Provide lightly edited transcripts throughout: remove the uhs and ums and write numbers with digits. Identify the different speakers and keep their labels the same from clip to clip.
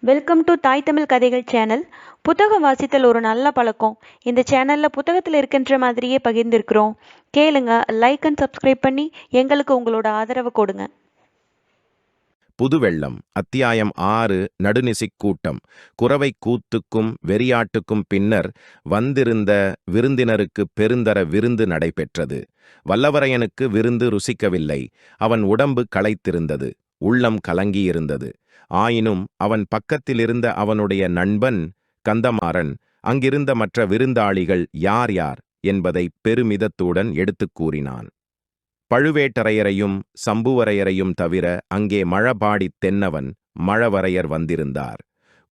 Speaker 1: Welcome to தாய் தமிழ் கதைகள் channel. புத்தகம் வாசித்தல் ஒரு நல்ல பழக்கம். இந்த சேனலில் புத்தகத்தில் இருக்கின்ற மாதிரியே பகிர்ந்திருக்கிறோம். கேளுங்க, லைக் அண்ட் சப்ஸ்கிரைப் பண்ணி எங்களுக்கு உங்களோட ஆதரவு கொடுங்க.
Speaker 2: புதுவெள்ளம் அத்தியாயம் 6. நடுநிசிக் கூட்டம். குரவை கூத்துக்கும் வெறியாட்டுக்கும் பின்னர் வந்திருந்த விருந்தினருக்கு பெருந்தர விருந்து நடைபெற்றது. வல்லவரையனுக்கு விருந்து ருசிக்கவில்லை. அவன் உடம்பு களைத்திருந்தது, உள்ளம் கலங்கியிருந்தது. ஆயினும் அவன் பக்கத்திலிருந்த அவனுடைய நண்பன் கந்தமாறன் அங்கிருந்த மற்ற விருந்தாளிகள் யார் யார் என்பதை பெருமிதத்துடன் எடுத்துக் கூறினான். பழுவேட்டரையரையும் சம்புவரையரையும் தவிர அங்கே மழபாடித் தென்னவன் மழவரையர் வந்திருந்தார்.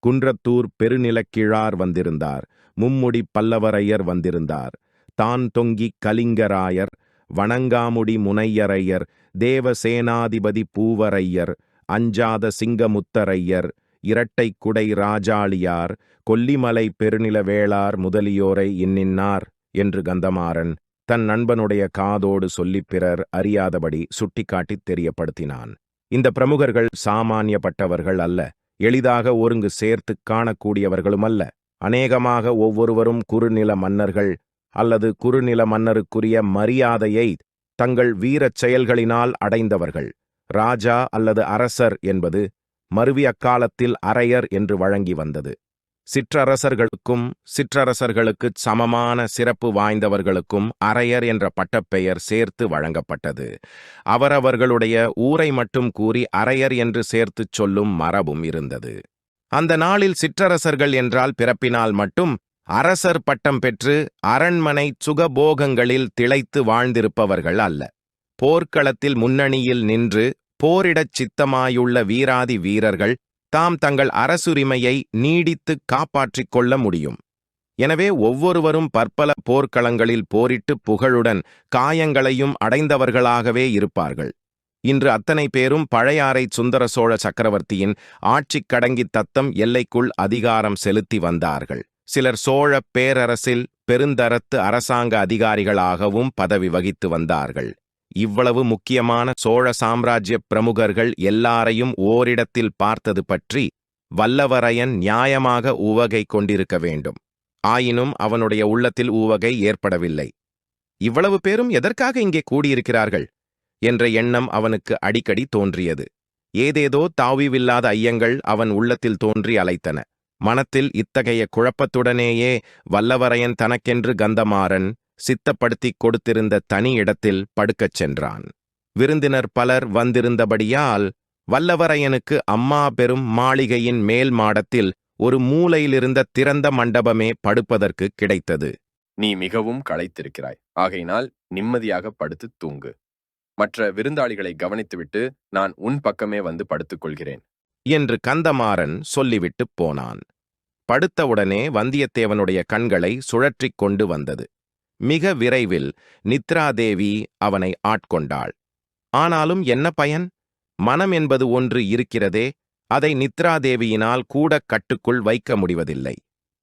Speaker 2: குன்றத்தூர் பெருநிலக்கிழார் வந்திருந்தார். மும்முடி பல்லவரையர் வந்திருந்தார். தான் தொங்கி கலிங்கராயர், வணங்காமுடி முனையரையர், தேவசேனாதிபதி பூவரையர், அஞ்சாத சிங்கமுத்தரையர், இரட்டை குடை ராஜாளியார், கொல்லிமலை பெருநில வேளார் முதலியோரை இன்னின்னார் என்று கந்தமாறன் தன் நண்பனுடைய காதோடு சொல்லிப் பிறர் அறியாதபடி சுட்டிக்காட்டித் தெரியப்படுத்தினான். இந்த பிரமுகர்கள் சாமானியப்பட்டவர்கள் அல்ல, எளிதாக ஒருங்கு சேர்த்துக் காணக்கூடியவர்களுமல்ல. அநேகமாக ஒவ்வொருவரும் குறுநில மன்னர்கள் அல்லது குறுநில மன்னருக்குரிய மரியாதையை தங்கள் வீரச் செயல்களினால் அடைந்தவர்கள். ராஜா அல்லது அரசர் என்பது மருவி அக்காலத்தில் அரையர் என்று வழங்கி வந்தது. சிற்றரசர்களுக்கும் சிற்றரசர்களுக்குச் சமமான சிறப்பு வாய்ந்தவர்களுக்கும் அரையர் என்ற பட்டப்பெயர் சேர்த்து வழங்கப்பட்டது. அவரவர்களுடைய ஊரை மட்டும் கூறி அரையர் என்று சேர்த்துச் சொல்லும் மரபும் இருந்தது. அந்த நாளில் சிற்றரசர்கள் என்றால் பிறப்பினால் மட்டும் அரசர் பட்டம் பெற்று அரண்மனை சுகபோகங்களில் திளைத்து வாழ்ந்திருப்பவர்கள் அல்ல. போர்க்களத்தில் முன்னணியில் நின்று போரிடச் சித்தமாயுள்ள வீராதி வீரர்கள் தாம் தங்கள் அரசுரிமையை நீடித்து காப்பாற்றிக் கொள்ள முடியும். எனவே ஒவ்வொருவரும் பற்பல போர்க்களங்களில் போரிட்டு புகழுடன் காயங்களையும் அடைந்தவர்களாகவே இருப்பார்கள். இன்று அத்தனை பேரும் பழையாறை சுந்தர சோழ சக்கரவர்த்தியின் ஆட்சிக் கடங்கி தத்தம் எல்லைக்குள் அதிகாரம் செலுத்தி வந்தார்கள். சிலர் சோழ பேரரசில் பெருந்தரத்து அரசாங்க அதிகாரிகளாகவும் பதவி வகித்து வந்தார்கள். இவ்வளவு முக்கியமான சோழ சாம்ராஜ்ய பிரமுகர்கள் எல்லாரையும் ஓரிடத்தில் பார்த்தது பற்றி வல்லவரையன் நியாயமாக உவகை கொண்டிருக்க வேண்டும். ஆயினும் அவனுடைய உள்ளத்தில் உவகை ஏற்படவில்லை. இவ்வளவு பேரும் எதற்காக இங்கே கூடியிருக்கிறார்கள் என்ற எண்ணம் அவனுக்கு அடிக்கடி தோன்றியது. ஏதேதோ தாவிவில்லாத ஐயங்கள் அவன் உள்ளத்தில் தோன்றி அலைத்தன. மனத்தில் இத்தகைய குழப்பத்துடனேயே வல்லவரையன் தனக்கென்று கந்தமாறன் சித்தப்படுத்திக் கொடுத்திருந்த தனி இடத்தில் படுக்கச் சென்றான். விருந்தினர் பலர் வந்திருந்தபடியால் வல்லவரையனுக்கு அம்மா பெரும் மாளிகையின் மேல் மாடத்தில் ஒரு மூலையிலிருந்த திறந்த மண்டபமே படுப்பதற்கு கிடைத்தது.
Speaker 3: நீ மிகவும் களைத்திருக்கிறாய், ஆகையினால் நிம்மதியாக படுத்து தூங்கு. மற்ற விருந்தாளிகளை கவனித்துவிட்டு நான் உன் பக்கமே வந்து படுத்துக் கொள்கிறேன்
Speaker 2: என்று கந்தமாறன் சொல்லிவிட்டுப் போனான். படுத்தவுடனே வந்தியத்தேவனுடைய கண்களை சுழற்றிக் கொண்டு வந்தது. மிக விரைவில் நித்ராதேவி அவனை ஆட்கொண்டாள். ஆனாலும் என்ன பயன்? மனம் என்பது ஒன்று இருக்கிறதே, அதை நித்ராதேவியினால் கூட கட்டுக்குள் வைக்க முடிவதில்லை.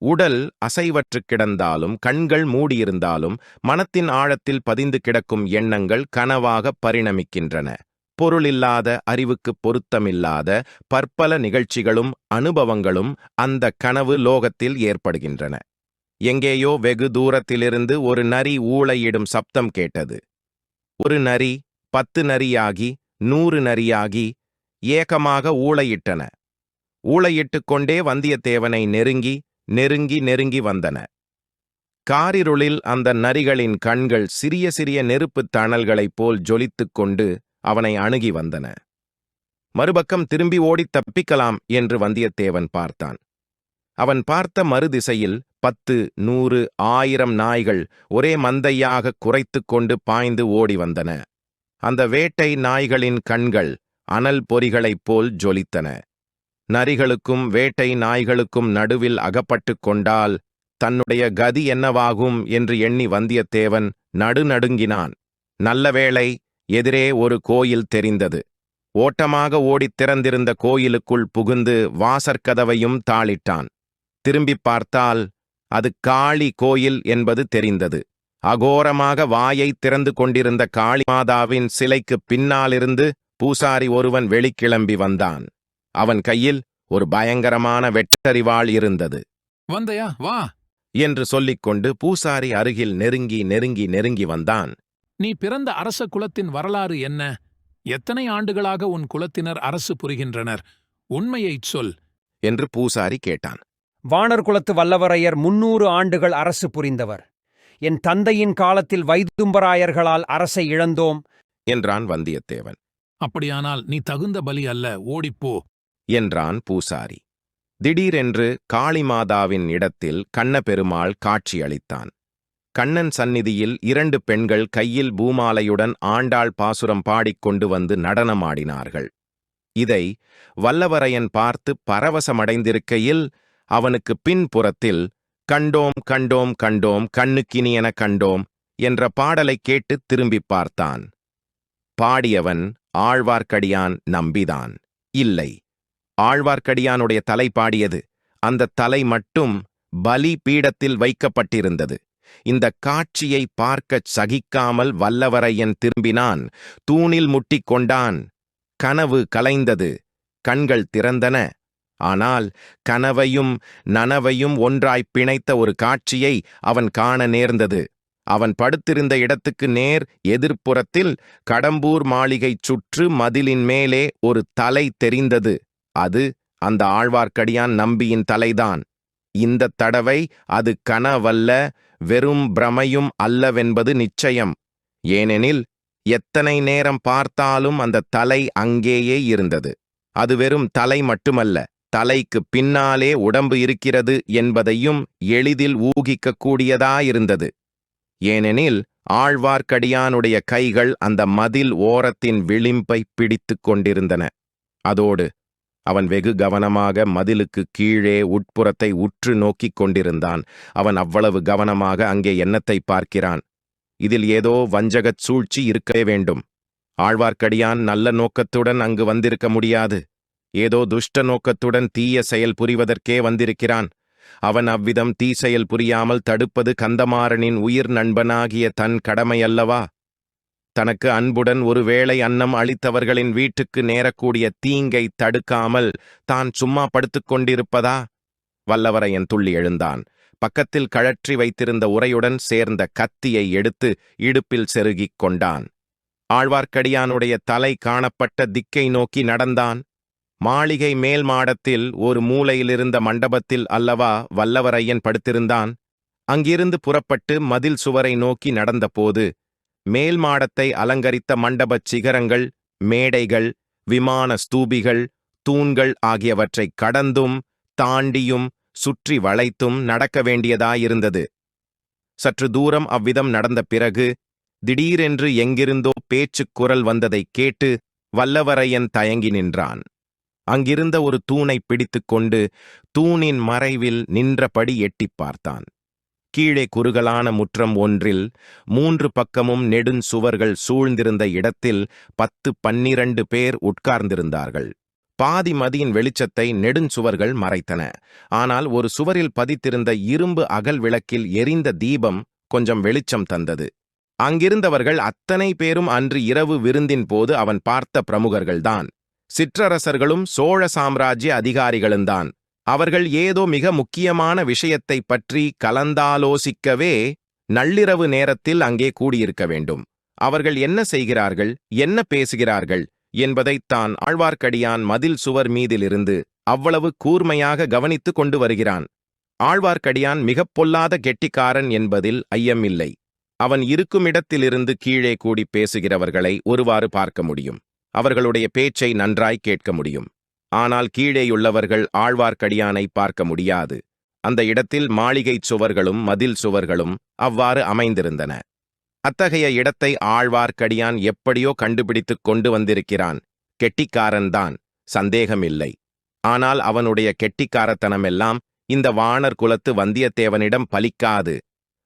Speaker 2: உடல் அசைவற்று கிடந்தாலும் கண்கள் மூடியிருந்தாலும் மனத்தின் ஆழத்தில் பதிந்து கிடக்கும் எண்ணங்கள் கனவாக பரிணமிக்கின்றன. பொருளில்லாத, அறிவுக்கு பொருத்தமில்லாத பற்பல நிகழ்ச்சிகளும் அனுபவங்களும் அந்த கனவு லோகத்தில் ஏற்படுகின்றன. எங்கேயோ வெகு தூரத்திலிருந்து ஒரு நரி ஊளையிடும் சப்தம் கேட்டது. ஒரு நரி 10 நரியாகி 100 நரியாகி ஏகமாக ஊளையிட்டன. ஊளையிட்டுக் கொண்டே வந்தியத்தேவனை நெருங்கி நெருங்கி நெருங்கி வந்தன. காரிருளில் அந்த நரிகளின் கண்கள் சிறிய சிறிய நெருப்புத் தணல்களைப் போல் ஜொலித்துக் கொண்டு அவனை அணுகி வந்தன. மறுபக்கம் திரும்பி ஓடித் தப்பிக்கலாம் என்று வந்தியத்தேவன் பார்த்தான். அவன் பார்த்த மறுதிசையில் 10, 100, 1000 நாய்கள் ஒரே மந்தையாக குறைத்து கொண்டு பாய்ந்து ஓடி வந்தன. அந்த வேட்டை நாய்களின் கண்கள் அனல் பொறிகளைப் போல் ஜொலித்தன. நரிகளுக்கும் வேட்டை நாய்களுக்கும் நடுவில் அகப்பட்டு கொண்டால் தன்னுடைய கதி என்னவாகும் என்று எண்ணி வந்தியத்தேவன் நடுநடுங்கினான். நல்லவேளை, எதிரே ஒரு கோயில் தெரிந்தது. ஓட்டமாக ஓடித் திறந்திருந்த கோயிலுக்குள் புகுந்து வாசற்கதவையும் தாளிட்டான். திரும்பிப் பார்த்தால் அது காளி கோயில் என்பது தெரிந்தது. அகோரமாக வாயை திறந்து கொண்டிருந்த காளிமாதாவின் சிலைக்கு பின்னாலிருந்து பூசாரி ஒருவன் வெளிக்கிளம்பி வந்தான். அவன் கையில் ஒரு பயங்கரமான வெட்டரிவாள் இருந்தது.
Speaker 4: வந்தையா, வா.
Speaker 2: என்று சொல்லிக்கொண்டு பூசாரி அருகில் நெருங்கி வந்தான்.
Speaker 4: நீ பிறந்த அரச குலத்தின் வரலாறு என்ன? எத்தனை ஆண்டுகளாக உன் குலத்தினர் அரசு புரிகின்றனர்? உண்மையைச் சொல்
Speaker 2: என்று பூசாரி கேட்டான்.
Speaker 5: வாணர் குலத்து வல்லவரையர் 300 ஆண்டுகள் அரசு புரிந்தவர். என் தந்தையின் காலத்தில் வைதும்பராயர்களால் அரசை இழந்தோம்
Speaker 2: என்றான் வந்தியத்தேவன்.
Speaker 4: அப்படியானால் நீ தகுந்த பலி அல்ல, ஓடிப்போ
Speaker 2: என்றான் பூசாரி. திடீரென்று காளிமாதாவின் இடத்தில் கண்ணபெருமாள் காட்சியளித்தான். கண்ணன் சந்நிதியில் 2 பெண்கள் கையில் பூமாலையுடன் ஆண்டாள் பாசுரம் பாடிக்கொண்டு வந்து நடனமாடினார்கள். இதை வல்லவரையன் பார்த்து பரவசமடைந்திருக்கையில் அவனுக்கு பின்புறத்தில் கண்டோம் கண்டோம் கண்டோம் கண்ணுக்கினியென கண்டோம் என்ற பாடலைக் கேட்டு திரும்பிப் பார்த்தான். பாடியவன் ஆழ்வார்க்கடியான் நம்பிதான். இல்லை, ஆழ்வார்க்கடியானுடைய தலை பாடியது. அந்த தலை மட்டும் பலி பீடத்தில் வைக்கப்பட்டிருந்தது. இந்த காட்சியை பார்க்கச் சகிக்காமல் வல்லவரையன் திரும்பினான். தூணில் முட்டிக்கொண்டான். கனவு கலைந்தது. கண்கள் திறந்தன. ஆனால் கனவையும் நனவையும் ஒன்றாய்ப் பிணைத்த ஒரு காட்சியை அவன் காண நேர்ந்தது. அவன் படுத்திருந்த இடத்துக்கு நேர் எதிர்ப்புறத்தில் கடம்பூர் மாளிகை சுற்று மதிலின் மேலே ஒரு தலை தெரிந்தது. அது அந்த ஆழ்வார்க்கடியான் நம்பியின் தலைதான். இந்த தடவை அது கனவல்ல, வெறும் பிரமையும் அல்லவென்பது நிச்சயம். ஏனெனில் எத்தனை நேரம் பார்த்தாலும் அந்த தலை அங்கேயே இருந்தது. அது வெறும் தலை மட்டுமல்ல, தலைக்கு பின்னாலே உடம்பு இருக்கிறது என்பதையும் எளிதில் ஊகிக்கக்கூடியதாயிருந்தது. ஏனெனில் ஆழ்வார்க்கடியானுடைய கைகள் அந்த மதில் ஓரத்தின் விளிம்பை பிடித்து கொண்டிருந்தன. அதோடு அவன் வெகு கவனமாக மதிலுக்கு கீழே உட்புறத்தை உற்று நோக்கிக் கொண்டிருந்தான். அவன் அவ்வளவு கவனமாக அங்கே என்னத்தை பார்க்கிறான்? இதில் ஏதோ வஞ்சகச் சூழ்ச்சி இருக்கவே வேண்டும். ஆழ்வார்க்கடியான் நல்ல நோக்கத்துடன் அங்கு வந்திருக்க முடியாது. ஏதோ துஷ்ட நோக்கத்துடன் தீய செயல் புரிவதற்கே வந்திருக்கிறான். அவன் அவ்விதம் தீசெயல் புரியாமல் தடுப்பது கந்தமாறனின் உயிர் நண்பனாகிய தன் கடமையல்லவா? தனக்கு அன்புடன் ஒருவேளை அன்னம் அளித்தவர்களின் வீட்டுக்கு நேரக்கூடிய தீங்கை தடுக்காமல் தான் சும்மா படுத்துக் கொண்டிருப்பதா? வல்லவரையன் துள்ளி எழுந்தான். பக்கத்தில் கழற்றி வைத்திருந்த உரையுடன் சேர்ந்த கத்தியை எடுத்து இடுப்பில் செருகிக் கொண்டான். ஆழ்வார்க்கடியானுடைய தலை காணப்பட்ட திக்கை நோக்கி நடந்தான். மாளிகை மேல் மாடத்தில் ஒரு மூலையிலிருந்த மண்டபத்தில் அல்லவா வல்லவரையன் படுத்திருந்தான். அங்கிருந்து புறப்பட்டு மதில் சுவரை நோக்கி நடந்தபோது மேல் மாடத்தை அலங்கரித்த மண்டபச் சிகரங்கள், மேடைகள், விமான ஸ்தூபிகள், தூண்கள் ஆகியவற்றைக் கடந்தும் தாண்டியும் சுற்றி வளைத்தும் நடக்க வேண்டியதாயிருந்தது. சற்று தூரம் அவ்விதம் நடந்த பிறகு திடீரென்று எங்கிருந்தோ பேச்சுக் குரல் வந்ததைக் கேட்டு வல்லவரையன் தயங்கி நின்றான். அங்கிருந்த ஒரு தூணை பிடித்துக்கொண்டு தூணின் மறைவில் நின்றபடி எட்டிப் பார்த்தான். கீழே குறுகலான முற்றம் ஒன்றில் 3 பக்கமும் நெடுஞ்சுவர்கள் சூழ்ந்திருந்த இடத்தில் 10-12 பேர் உட்கார்ந்திருந்தார்கள். பாதி மதியின் வெளிச்சத்தை நெடுஞ்சுவர்கள் மறைத்தன. ஆனால் ஒரு சுவரில் பதித்திருந்த இரும்பு அகல் விளக்கில் எரிந்த தீபம் கொஞ்சம் வெளிச்சம் தந்தது. அங்கிருந்தவர்கள் அத்தனை பேரும் அன்று இரவு விருந்தின் போது அவன் பார்த்த பிரமுகர்கள்தான். சிற்றரசர்களும் சோழ சாம்ராஜ்ய அதிகாரிகளும்தான். அவர்கள் ஏதோ மிக முக்கியமான விஷயத்தை பற்றி கலந்தாலோசிக்கவே நள்ளிரவு நேரத்தில் அங்கே கூடியிருக்க வேண்டும். அவர்கள் என்ன செய்கிறார்கள், என்ன பேசுகிறார்கள் என்பதை தான் ஆழ்வார்க்கடியான் மதில் சுவர் மீதிலிருந்து அவ்வளவு கூர்மையாக கவனித்துக் கொண்டு வருகிறான். ஆழ்வார்க்கடியான் மிகப் பொல்லாத கெட்டிக்காரன் என்பதில் ஐயமில்லை. அவன் இருக்குமிடத்திலிருந்து கீழே கூடி பேசுகிறவர்களை ஒருவாறு பார்க்க முடியும். அவர்களுடைய பேச்சை நன்றாய் கேட்க முடியும். ஆனால் கீழேயுள்ளவர்கள் ஆழ்வார்க்கடியானை பார்க்க முடியாது. அந்த இடத்தில் மாளிகைச் சுவர்களும் மதில் சுவர்களும் அவ்வாறு அமைந்திருந்தன. அத்தகைய இடத்தை ஆழ்வார்க்கடியான் எப்படியோ கண்டுபிடித்துக் கொண்டு வந்திருக்கிறான். கெட்டிக்காரன்தான், சந்தேகமில்லை. ஆனால் அவனுடைய கெட்டிக்காரத்தனமெல்லாம் இந்த வாணர் குலத்து வந்தியத்தேவனிடம் பலிக்காது.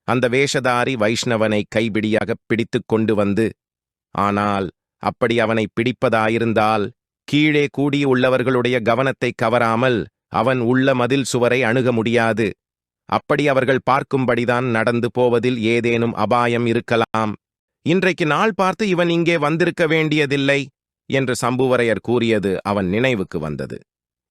Speaker 2: அந்த வேஷதாரி வைஷ்ணவனை கைபிடியாகப் பிடித்துக் கொண்டு வந்து, ஆனால் அப்படி அவனை பிடிப்பதாயிருந்தால் கீழே கூடியுள்ளவர்களுடைய கவனத்தை கவராமல் அவன் உள்ள மதில் சுவரை அணுக முடியாது. அப்படி அவர்கள் பார்க்கும்படிதான் நடந்து போவதில் ஏதேனும் அபாயம் இருக்கலாம். இன்றைக்கு நாள் பார்த்து இவன் இங்கே வந்திருக்க வேண்டியதில்லை என்று சம்புவரையர் கூறியது அவன் நினைவுக்கு வந்தது.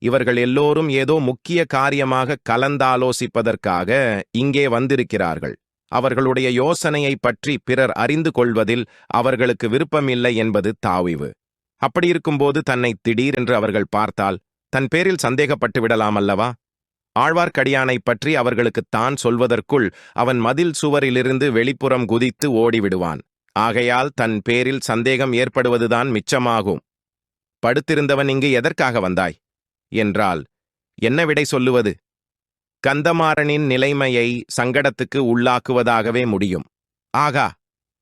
Speaker 2: இவர்கள் எல்லோரும் ஏதோ முக்கிய காரியமாக கலந்தாலோசிப்பதற்காக இங்கே வந்திருக்கிறார்கள். அவர்களுடைய யோசனையைப் பற்றி பிறர் அறிந்து கொள்வதில் அவர்களுக்கு விருப்பமில்லை என்பது தாவிவு. அப்படியிருக்கும்போது தன்னை திடீரென்று அவர்கள் பார்த்தால் தன் பேரில் சந்தேகப்பட்டு விடலாம் அல்லவா? ஆழ்வார்க்கடியானைப் பற்றி அவர்களுக்குத் தான் சொல்வதற்குள் அவன் மதில் சுவரிலிருந்து வெளிப்புறம் குதித்து ஓடிவிடுவான். ஆகையால் தன் பேரில் சந்தேகம் ஏற்படுவதுதான் மிச்சமாகும். படுத்திருந்தவன் இங்கு எதற்காக வந்தாய் என்றால் என்ன விடை சொல்லுவது? கந்தமாறனின் நிலைமையை சங்கடத்துக்கு உள்ளாக்குவதாகவே முடியும். ஆகா,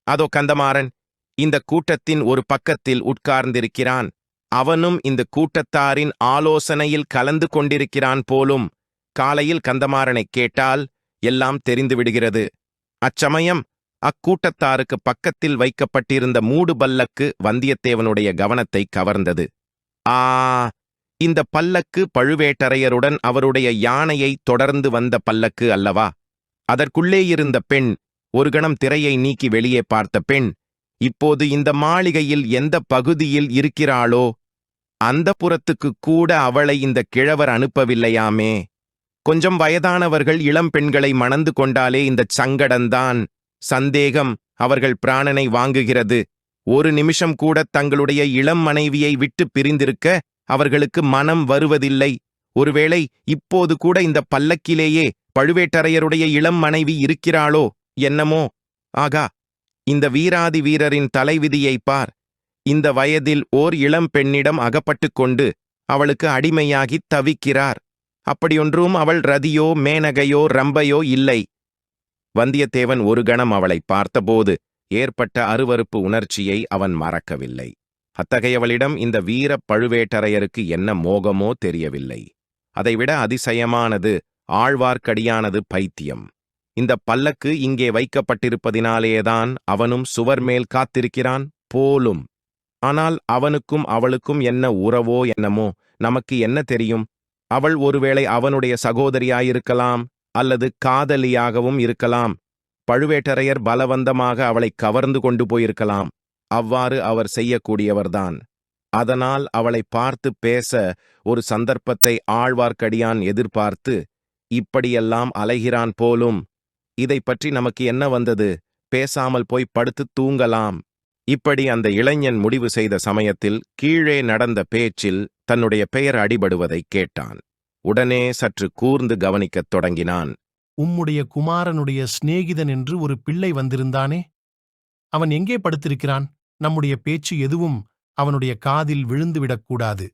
Speaker 2: அதோ கந்தமாறன் இந்த கூட்டத்தின் ஒரு பக்கத்தில் உட்கார்ந்திருக்கிறான். அவனும் இந்த கூட்டத்தாரின் ஆலோசனையில் கலந்து கொண்டிருக்கிறான் போலும். காலையில் கந்தமாறனைக் கேட்டால் எல்லாம் தெரிந்து விடுகிறது. அச்சமயம் அக்கூட்டத்தாருக்கு பக்கத்தில் வைக்கப்பட்டிருந்த மூடு பல்லக்கு வந்தியத்தேவனுடைய கவனத்தை கவர்ந்தது. ஆ, இந்த பல்லக்கு பழுவேட்டரையருடன் அவருடைய யானையை தொடர்ந்து வந்த பல்லக்கு அல்லவா? அதற்குள்ளே இருந்த பெண், ஒரு கணம் திரையை நீக்கி வெளியே பார்த்த பெண், இப்போது இந்த மாளிகையில் எந்த பகுதியில் இருக்கிறாளோ அந்த புறத்துக்கு கூட அவளை இந்த கிழவர் அனுப்பவில்லையாமே. கொஞ்சம் வயதானவர்கள் இளம் பெண்களை மணந்து கொண்டாலே இந்தச் சங்கடந்தான். சந்தேகம் அவர்கள் பிராணனை வாங்குகிறது. ஒரு நிமிஷம் கூட தங்களுடைய இளம் மனைவியை விட்டு பிரிந்திருக்க அவர்களுக்கு மனம் வருவதில்லை. ஒருவேளை இப்போது கூட இந்த பல்லக்கிலேயே பழுவேட்டரையருடைய இளம் மனைவி இருக்கிறாளோ என்னமோ? ஆகா, இந்த வீராதி வீரரின் தலைவிதியை பார். இந்த வயதில் ஓர் இளம் பெண்ணிடம் அகப்பட்டுக் கொண்டு அவளுக்கு அடிமையாகித் தவிக்கிறார். அப்படியொன்றும் அவள் ரதியோ மேனகையோ ரம்பையோ இல்லை. வந்தியத்தேவன் ஒரு கணம் அவளை பார்த்தபோது ஏற்பட்ட அருவருப்பு உணர்ச்சியை அவன் மறக்கவில்லை. அத்தகையவளிடம் இந்த வீர பழுவேட்டரையருக்கு என்ன மோகமோ தெரியவில்லை. அதைவிட அதிசயமானது ஆழ்வார்க்கடியானது பைத்தியம். இந்த பல்லக்கு இங்கே வைக்கப்பட்டிருப்பதினாலேதான் அவனும் சுவர் மேல் காத்திருக்கிறான் போலும். ஆனால் அவனுக்கும் அவளுக்கும் என்ன உறவோ என்னமோ நமக்கு என்ன தெரியும்? அவள் ஒருவேளை அவனுடைய சகோதரியாயிருக்கலாம், அல்லது காதலியாகவும் இருக்கலாம். பழுவேட்டரையர் பலவந்தமாக அவளை கவர்ந்து கொண்டு போயிருக்கலாம். அவ்வாறு அவர் செய்யக்கூடியவர்தான். அதனால் அவளை பார்த்து பேச ஒரு சந்தர்ப்பத்தை ஆழ்வார்க்கடியான் எதிர்பார்த்து இப்படியெல்லாம் அலைகிறான் போலும். இதை பற்றி நமக்கு என்ன வந்தது? பேசாமல் போய் படுத்து தூங்கலாம். இப்படி அந்த இளைஞன் முடிவு செய்த சமயத்தில் கீழே நடந்த பேச்சில் தன்னுடைய பெயர் அடிபடுவதைக் கேட்டான். உடனே சற்று கூர்ந்து கவனிக்கத் தொடங்கினான்.
Speaker 6: உம்முடைய குமாரனுடைய சிநேகிதன் என்று ஒரு பிள்ளை வந்திருந்தானே, அவன் எங்கே படுத்திருக்கிறான்? நம்முடைய பேச்சு எதுவும் அவனுடைய காதில் விழுந்துவிடக்கூடாது.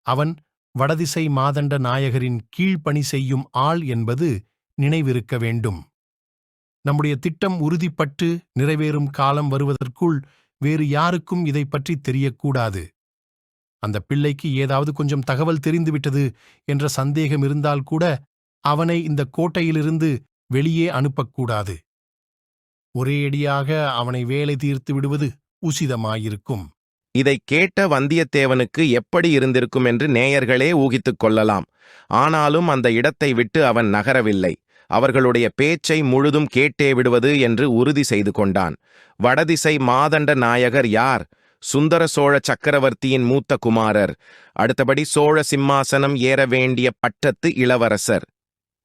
Speaker 6: அவன் வடதிசை மாதண்ட நாயகரின் கீழ்ப்பணி செய்யும் ஆள் என்பது நினைவிருக்க வேண்டும். நம்முடைய திட்டம் உறுதிப்பட்டு நிறைவேறும் காலம் வருவதற்குள் வேறு யாருக்கும் இதை பற்றி தெரியக்கூடாது. அந்த பிள்ளைக்கு ஏதாவது கொஞ்சம் தகவல் தெரிந்துவிட்டது என்ற சந்தேகம் இருந்தால் கூட அவனை இந்த கோட்டையிலிருந்து வெளியே அனுப்பக்கூடாது. ஒரேயடியாக அவனை வேலை தீர்த்து விடுவது உசிதமாயிருக்கும்.
Speaker 2: இதைக் கேட்ட வந்தியத்தேவனுக்கு எப்படி இருந்திருக்கும் என்று நேயர்களே ஊகித்துக் கொள்ளலாம். ஆனாலும் அந்த இடத்தை விட்டு அவன் நகரவில்லை. அவர்களுடைய பேச்சை முழுதும் கேட்டே விடுவது என்று உறுதி செய்து கொண்டான். வடதிசை மாதண்ட நாயகர் யார்? சுந்தர சோழ சக்கரவர்த்தியின் மூத்த குமாரர். அடுத்தபடி சோழ சிம்மாசனம் ஏற வேண்டிய பட்டத்து இளவரசர்.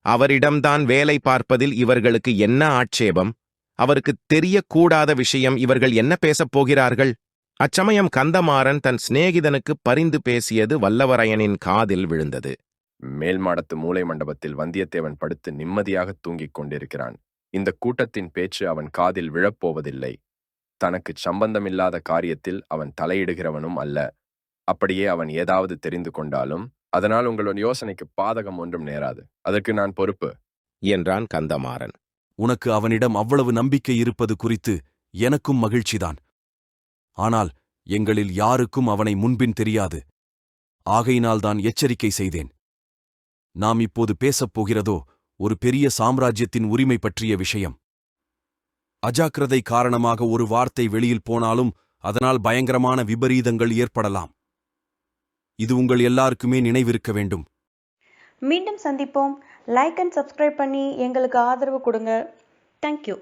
Speaker 2: அவரிடம்தான் வேலை பார்ப்பதில் இவர்களுக்கு என்ன ஆட்சேபம்? அவருக்கு தெரியக்கூடாத விஷயம் இவர்கள் என்ன பேசப் போகிறார்கள்? அச்சமயம் கந்தமாறன் தன் சிநேகிதனுக்கு பரிந்து பேசியது வல்லவரையனின் காதில் விழுந்தது.
Speaker 3: மேல் மாடத்து மூலை மண்டபத்தில் வந்தியத்தேவன் படுத்து நிம்மதியாக தூங்கிக் கொண்டிருக்கிறான். இந்த கூட்டத்தின் பேச்சு அவன் காதில் விழப்போவதில்லை. தனக்குச் சம்பந்தமில்லாத காரியத்தில் அவன் தலையிடுகிறவனும் அல்ல. அப்படியே அவன் ஏதாவது தெரிந்து கொண்டாலும் அதனால் உங்களுடைய யோசனைக்கு பாதகம் ஒன்றும் நேராது. அதற்கு நான் பொறுப்பு
Speaker 2: என்றான் கந்தமாறன்.
Speaker 7: உனக்கு அவனிடம் அவ்வளவு நம்பிக்கை இருப்பது குறித்து எனக்கும் மகிழ்ச்சிதான். ஆனால் எங்களில் யாருக்கும் அவனை முன்பின் தெரியாது. ஆகையினால்தான் எச்சரிக்கை செய்தேன். நாம் இப்போது பேசப் போகிறதோ ஒரு பெரிய சாம்ராஜ்யத்தின் உரிமை பற்றிய விஷயம். அஜாக்கிரதை காரணமாக ஒரு வார்த்தை வெளியில் போனாலும் அதனால் பயங்கரமான விபரீதங்கள் ஏற்படலாம். இது உங்கள் எல்லாருக்குமே நினைவிருக்க வேண்டும்.
Speaker 1: மீண்டும் சந்திப்போம். லைக் அண்ட் சப்ஸ்கிரைப் பண்ணி எங்களுக்கு ஆதரவு கொடுங்க. தேங்க்யூ.